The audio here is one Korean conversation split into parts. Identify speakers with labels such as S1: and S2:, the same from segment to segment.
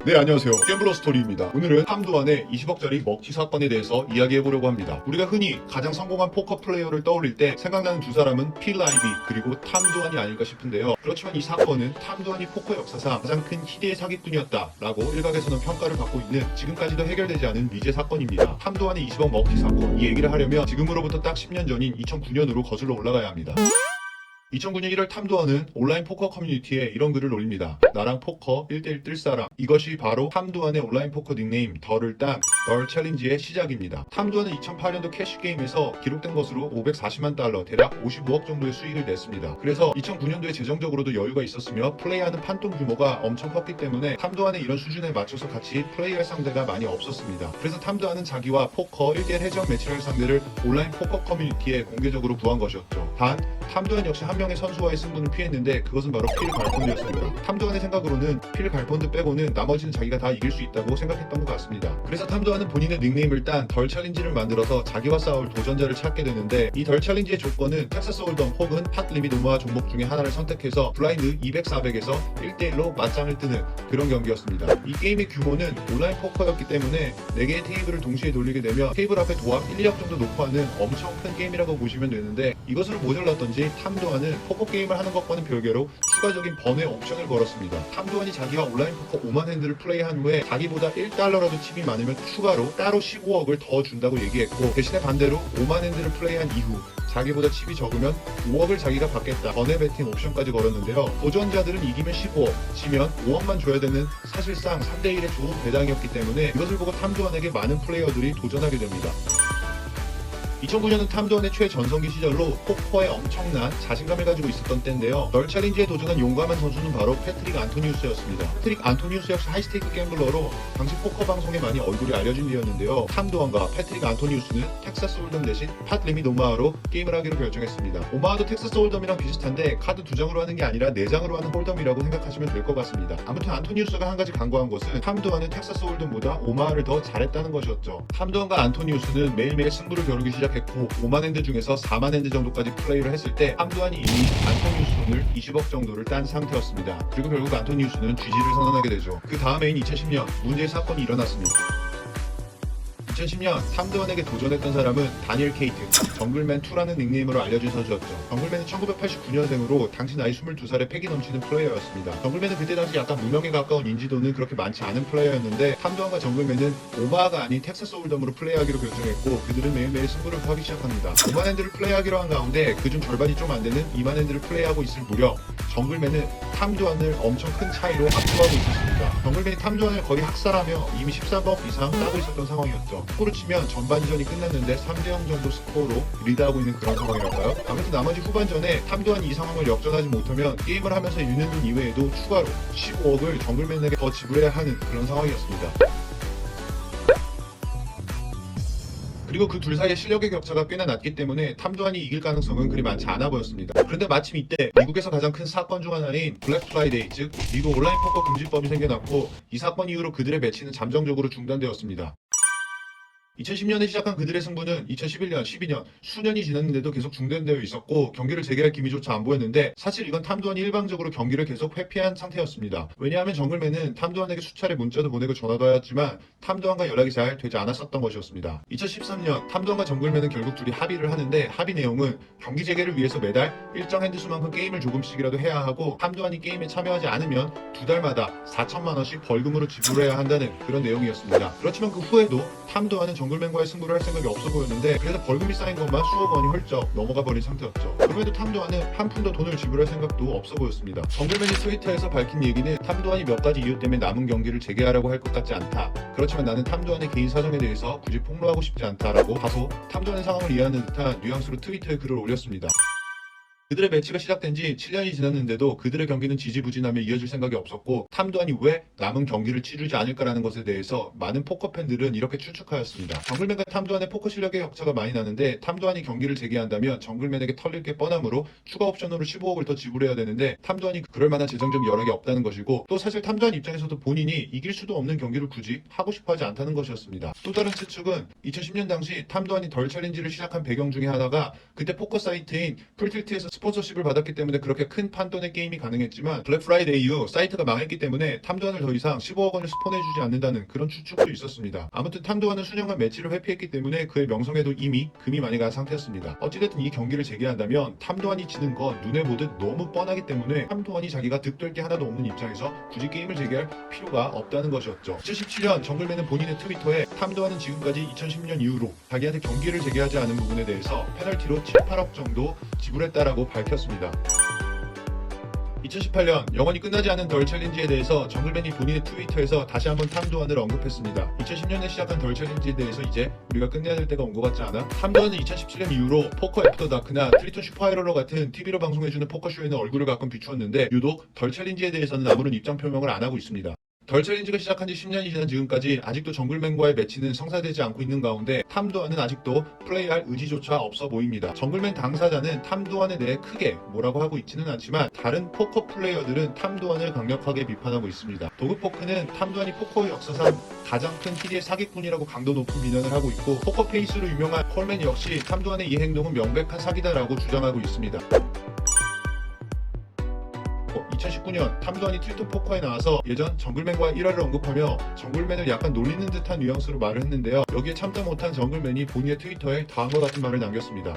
S1: 네, 안녕하세요. 게임블러 스토리입니다. 오늘은 탐도안의 20억짜리 먹튀 사건에 대해서 이야기해보려고 합니다. 우리가 흔히 가장 성공한 포커 플레이어를 떠올릴 때 생각나는 두 사람은 필 라이비 그리고 탐도안이 아닐까 싶은데요. 그렇지만 이 사건은 탐도안이 포커 역사상 가장 큰 희대의 사기꾼이었다라고 일각에서는 평가를 받고 있는 지금까지도 해결되지 않은 미제 사건입니다. 탐도안의 20억 먹튀 사건, 이 얘기를 하려면 지금으로부터 딱 10년 전인 2009년으로 거슬러 올라가야 합니다. 2009년 1월 탐도안은 온라인 포커 커뮤니티에 이런 글을 올립니다. 나랑 포커 1대1 뜰 사람. 이것이 바로 탐도안의 온라인 포커 닉네임 덜을 딴 덜 챌린지의 시작입니다. 탐도안은 2008년도 캐시게임에서 기록된 것으로 540만 달러, 대략 55억 정도의 수익을 냈습니다. 그래서 2009년도에 재정적으로도 여유가 있었으며 플레이하는 판돈 규모가 엄청 컸기 때문에 탐도안의 이런 수준에 맞춰서 같이 플레이할 상대가 많이 없었습니다. 그래서 탐도안은 자기와 포커 1대1 해적 매치를 할 상대를 온라인 포커 커뮤니티에 공개적으로 구한 것이었죠. 단 탐도안 역시 한 명의 선수와의 승부는 피했는데 그것은 바로 필 갈폰드였습니다. 탐도안의 생각으로는 필 갈폰드 빼고는 나머지는 자기가 다 이길 수 있다고 생각했던 것 같습니다. 그래서 탐도안은 본인의 닉네임을 딴 덜 챌린지를 만들어서 자기와 싸울 도전자를 찾게 되는데, 이 덜 챌린지의 조건은 텍사스 홀덤 혹은 팟 리밋 오마 종목 중에 하나를 선택해서 블라인드 200, 400에서 1대1로 맞짱을 뜨는 그런 경기였습니다. 이 게임의 규모는 온라인 포커였기 때문에 4개의 테이블을 동시에 돌리게 되면 테이블 앞에 도합 1, 2억 정도 놓고 하는 엄청 큰 게임이라고 보시면 되는데, 이것으로 모자랐던지 탐도안은 포커 게임을 하는 것과는 별개로 추가적인 번외 옵션을 걸었습니다. 탐도안이 자기가 온라인 포커 5만 핸드를 플레이한 후에 자기보다 1달러라도 칩이 많으면 추가로 따로 15억을 더 준다고 얘기했고, 대신에 반대로 5만 핸드를 플레이한 이후 자기보다 칩이 적으면 5억을 자기가 받겠다 번외 베팅 옵션까지 걸었는데요. 도전자들은 이기면 15억, 지면 5억만 줘야 되는 사실상 3대1의 좋은 배당이었기 때문에 이것을 보고 탐도안에게 많은 플레이어들이 도전하게 됩니다. 2009년은 탐도안의 최전성기 시절로 포커에 엄청난 자신감을 가지고 있었던 때인데요. 덜 챌린지에 도전한 용감한 선수는 바로 패트릭 안토니우스였습니다. 패트릭 안토니우스 역시 하이스테이크 갬블러로 당시 포커 방송에 많이 얼굴이 알려진 뒤였는데요. 탐도안과 패트릭 안토니우스는 텍사스 홀덤 대신 팟 리밋 오마하로 게임을 하기로 결정했습니다. 오마하도 텍사스 홀덤이랑 비슷한데 카드 2장으로 하는 게 아니라 4장으로 하는 홀덤이라고 생각하시면 될 것 같습니다. 아무튼 안토니우스가 한 가지 강조한 것은 탐도안은 텍사스 홀덤보다 오마하를 더 잘했다는 것이었죠. 탐도안과 안토니우스는 매일매일 승부를 겨루기 시작했고 5만 핸드 중에서 4만 핸드 정도까지 플레이를 했을 때 탐도안이 이미 안토니우스 돈을 20억 정도를 딴 상태였습니다. 그리고 결국 안토니우스는 GG를 선언하게 되죠. 그 다음해인 2010년 문제의 사건이 일어났습니다. 2010년 탐도안에게 도전했던 사람은 다니엘 케이트, 정글맨2라는 닉네임으로 알려진 선수였죠. 정글맨은 1989년생으로 당시 나이 22살의 패기 넘치는 플레이어였습니다. 정글맨은 그때 당시 약간 무명에 가까운 인지도는 그렇게 많지 않은 플레이어였는데, 탐도안과 정글맨은 오마가 아닌 텍사스 홀덤으로 플레이하기로 결정했고 그들은 매일매일 승부를 하기 시작합니다. 5만 핸드를 플레이하기로 한 가운데 그중 절반이 좀 안되는 2만 핸드를 플레이하고 있을 무렵 정글맨은 탐도안을 엄청 큰 차이로 압도하고 있었습니다. 정글맨이 탐도안을 거의 학살하며 이미 13억 이상 따고 있었던 상황이었죠. 스코어로 치면 전반전이 끝났는데 3대0 정도 스코어로 리드하고 있는 그런 상황이랄까요? 아무튼 나머지 후반전에 탐도안이 이 상황을 역전하지 못하면 게임을 하면서 잃는 돈 이외에도 추가로 15억을 정글맨에게 더 지불해야 하는 그런 상황이었습니다. 그리고 그 둘 사이의 실력의 격차가 꽤나 낮기 때문에 탐도안이 이길 가능성은 그리 많지 않아 보였습니다. 그런데 마침 이때 미국에서 가장 큰 사건 중 하나인 블랙 프라이데이, 즉 미국 온라인 포커 금지법이 생겨났고, 이 사건 이후로 그들의 매치는 잠정적으로 중단되었습니다. 2010년에 시작한 그들의 승부는 2011년, 12년 수년이 지났는데도 계속 중단되어 있었고 경기를 재개할 기미조차 안 보였는데, 사실 이건 탐도안이 일방적으로 경기를 계속 회피한 상태였습니다. 왜냐하면 정글맨은 탐도안에게 수차례 문자도 보내고 전화도 하였지만 탐도안과 연락이 잘 되지 않았었던 것이었습니다. 2013년 탐도안과 정글맨은 결국 둘이 합의를 하는데, 합의 내용은 경기 재개를 위해서 매달 일정 핸드 수만큼 게임을 조금씩이라도 해야 하고 탐도안이 게임에 참여하지 않으면 2달마다 4천만 원씩 벌금으로 지불해야 한다는 그런 내용이었습니다. 그렇지만 그 후에도 탐도안은 정글맨과의 승부를 할 생각이 없어 보였는데, 그래서 벌금이 쌓인 것만 수억 원이 훌쩍 넘어가 버린 상태였죠. 그럼에도 탐도안은 한 푼 더 돈을 지불할 생각도 없어 보였습니다. 정글맨이 트위터에서 밝힌 얘기는 탐도안이 몇 가지 이유 때문에 남은 경기를 재개하려고 할 것 같지 않다. 그렇지만 나는 탐도안의 개인 사정에 대해서 굳이 폭로하고 싶지 않다라고 다소 탐도안의 상황을 이해하는 듯한 뉘앙스로 트위터에 글을 올렸습니다. 그들의 매치가 시작된 지 7년이 지났는데도 그들의 경기는 지지부진하며 이어질 생각이 없었고, 탐도안이 왜 남은 경기를 치르지 않을까라는 것에 대해서 많은 포커 팬들은 이렇게 추측하였습니다. 정글맨과 탐도안의 포커 실력의 격차가 많이 나는데, 탐도안이 경기를 재개한다면 정글맨에게 털릴 게 뻔하므로 추가 옵션으로 15억을 더 지불해야 되는데 탐도안이 그럴 만한 재정적 여력이 없다는 것이고, 또 사실 탐도안 입장에서도 본인이 이길 수도 없는 경기를 굳이 하고 싶어 하지 않다는 것이었습니다. 또 다른 추측은 2010년 당시 탐도안이 덜 챌린지를 시작한 배경 중에 하나가 그때 포커 사이트인 풀틸트에서 스폰서십을 받았기 때문에 그렇게 큰 판돈의 게임이 가능했지만 블랙 프라이데이 이후 사이트가 망했기 때문에 탐도안을 더 이상 15억 원을 스폰해주지 않는다는 그런 추측도 있었습니다. 아무튼 탐도안은 수년간 매치를 회피했기 때문에 그의 명성에도 이미 금이 많이 간 상태였습니다. 어찌됐든 이 경기를 재개한다면 탐도안이 지는 건 눈에 보듯 너무 뻔하기 때문에 탐도안이 자기가 득될 게 하나도 없는 입장에서 굳이 게임을 재개할 필요가 없다는 것이었죠. 2017년 정글맨은 본인의 트위터에 탐도안은 지금까지 2010년 이후로 자기한테 경기를 재개하지 않은 부분에 대해서 페널티로 7, 8억 정도 지불했다라고 밝혔습니다. 2018년 영원히 끝나지 않은 덜 챌린지에 대해서 정글맨이 본인의 트위터에서 다시 한번 탐도안을 언급했습니다. 2010년에 시작한 덜 챌린지에 대해서 이제 우리가 끝내야 될 때가 온 것 같지 않아? 탐도안은 2017년 이후로 포커 애프터 다크나 트리톤 슈퍼하이로로 같은 TV로 방송해주는 포커쇼에는 얼굴을 가끔 비추었는데 유독 덜 챌린지에 대해서는 아무런 입장 표명을 안 하고 있습니다. 덜 챌린지가 시작한 지 10년이 지난 지금까지 아직도 정글맨과의 매치는 성사되지 않고 있는 가운데 탐도안은 아직도 플레이할 의지조차 없어 보입니다. 정글맨 당사자는 탐도안에 대해 크게 뭐라고 하고 있지는 않지만 다른 포커 플레이어들은 탐도안을 강력하게 비판하고 있습니다. 도그포크는 탐도안이 포커 역사상 가장 큰 TD의 사기꾼이라고 강도 높은 비난을 하고 있고 포커 페이스로 유명한 콜맨 역시 탐도안의 이 행동은 명백한 사기다라고 주장하고 있습니다. 2019년 탐도안이 트위터 포커에 나와서 예전 정글맨과의 일화를 언급하며 정글맨을 약간 놀리는 듯한 뉘앙스로 말을 했는데요. 여기에 참다 못한 정글맨이 본인의 트위터에 다음과 같은 말을 남겼습니다.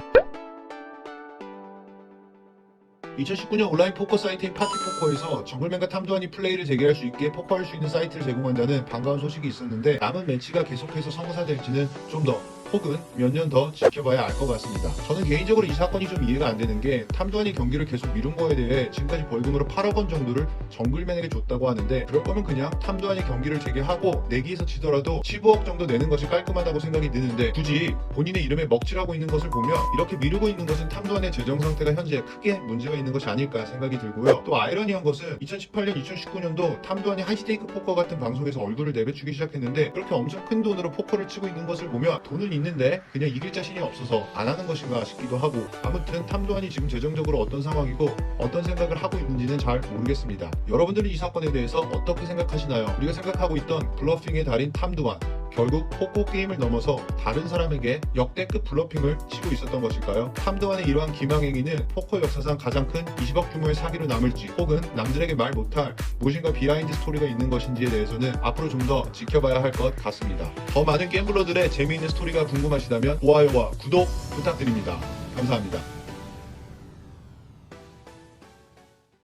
S1: 2019년 온라인 포커 사이트인 파티포커에서 정글맨과 탐도안이 플레이를 재개할 수 있게 포커할 수 있는 사이트를 제공한다는 반가운 소식이 있었는데 남은 매치가 계속해서 성사될지는 좀 더 혹은 몇 년 더 지켜봐야 알 것 같습니다. 저는 개인적으로 이 사건이 좀 이해가 안 되는 게 탐도안이 경기를 계속 미룬 거에 대해 지금까지 벌금으로 8억 원 정도를 정글맨에게 줬다고 하는데 그럴 거면 그냥 탐도안이 경기를 재개하고 내기에서 지더라도 15억 정도 내는 것이 깔끔하다고 생각이 드는데 굳이 본인의 이름에 먹칠하고 있는 것을 보면 이렇게 미루고 있는 것은 탐도안의 재정 상태가 현재 크게 문제가 있는 것이 아닐까 생각이 들고요. 또 아이러니한 것은 2018년, 2019년도 탐도안이 하이스테이크 포커 같은 방송에서 얼굴을 내비추기 시작했는데 그렇게 엄청 큰 돈으로 포커를 치고 있는 것을 보면 돈은 있는데 그냥 이길 자신이 없어서 안 하는 것인가 싶기도 하고 아무튼 탐도안이 지금 재정적으로 어떤 상황이고 어떤 생각을 하고 있는지는 잘 모르겠습니다. 여러분들은 이 사건에 대해서 어떻게 생각하시나요? 우리가 생각하고 있던 블러핑의 달인 탐도안 결국 포커 게임을 넘어서 다른 사람에게 역대급 블러핑을 치고 있었던 것일까요? 탐도안의 이러한 기망행위는 포커 역사상 가장 큰 20억 규모의 사기로 남을지 혹은 남들에게 말 못할 무엇인가 비하인드 스토리가 있는 것인지에 대해서는 앞으로 좀 더 지켜봐야 할 것 같습니다. 더 많은 게임블러들의 재미있는 스토리가 궁금하시다면 좋아요와 구독 부탁드립니다. 감사합니다.